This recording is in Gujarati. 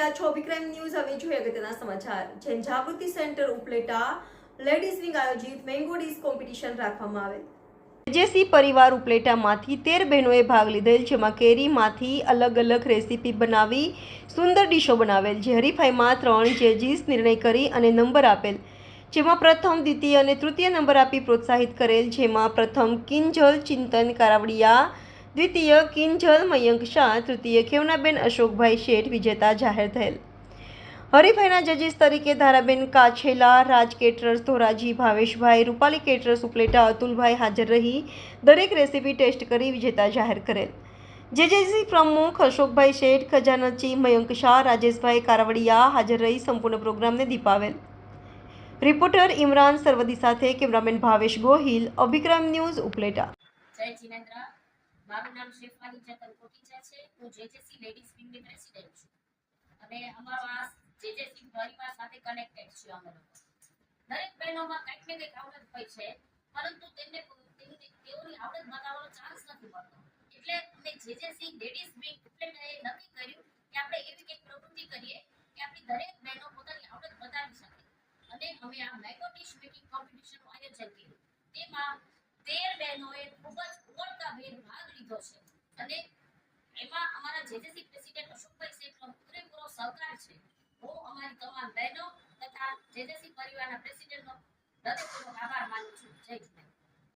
રહ્યા છો વિક્રમ ન્યૂઝ. હવે જોઈએ અગત્યના સમાચાર. જૈન જાગૃતિ સેન્ટર ઉપલેટા લેડીઝ વિંગ આયોજિત મેંગો ડીશ કોમ્પિટિશન રાખવામાં આવેલ. જેસી પરિવાર ઉપલેટામાંથી 13 બહેનોએ ભાગ લીધેલ, જેમાં કેરીમાંથી અલગ અલગ રેસીપી બનાવી સુંદર ડીશો બનાવેલ. જે હરીફાઈમાં 3 જજીસ નિર્ણય કરી અને નંબર આપેલ, જેમાં પ્રથમ, દ્વિતીય અને તૃતીય નંબર આપી પ્રોત્સાહિત કરેલ. જેમાં પ્રથમ કિંજલ ચિંતન કારાવડિયા, દ્વિતીય કિંજલ મયંક શાહ, તૃતીય ખેવનાબેન અશોકભાઈ શેઠ વિજેતા જાહેર થયેલ. હરીફાઈના જજીસ તરીકે ધારાબેન કાછેલા, રાજ કેટરર્સ ધોરાજી, ભાવેશભાઈ, રૂપાલી કેટરર્સ ઉપલેટા, અતુલભાઈ હાજર રહી દરેક રેસીપી ટેસ્ટ કરી વિજેતા જાહેર કરેલ. જેજેસી પ્રમુખ અશોકભાઈ શેઠ, ખજાનચી મયંક શાહ, રાજેશભાઈ કારાવડિયા હાજર રહી સંપૂર્ણ પ્રોગ્રામને દીપાવેલ. રિપોર્ટર ઇમરાન સરવદી સાથે કેમેરામેન ભાવેશ ગોહિલ, અભિક્રમ ન્યૂઝ ઉપલેટા. જય જિનેન્દ્ર. મારું નામ શેફાલી ચેતન કોટીચા છે. હું જેજેસી લેડીઝ વિંગની પ્રેસિડેન્ટ છું અને અમારો આ જેજેસી પરિવાર સાથે કનેક્ટેડ છે. અમે લોકો દરેક બહેનોમાં કંઈક ને કંઈક આવડત હોય છે, પરંતુ તેઓની આવડત બતાવવાનો ચાન્સ નથી મળતો. એટલે અમે જેજેસી લેડીઝ વિંગ ઉપલેટાએ નક્કી કર્યું કે આપણે એવી કંઈક પ્રવૃત્તિ કરીએ કે આપણી દરેક બહેનો પોતાની આવડત બતાવી શકે. અને અમે આ મેંગો ડીશ મેકિંગ કોમ્પિટિશનનું આયોજન કર્યું. તેમાં 13 બહેનોએ ખૂબ જ ઉમળકાભેર ભાગ લીધો છે અને એમાં અમારા જેજેસી પ્રેસિડેન્ટ અશોકભાઈ શેઠનો પૂરેપૂરો સહકાર છે. હું અમારી તમામ બહેનો તથા જેજેસી પરિવારના પ્રેસિડેન્ટનો હૃદયપૂર્વક આભાર માનું છું. જય હિન્દ.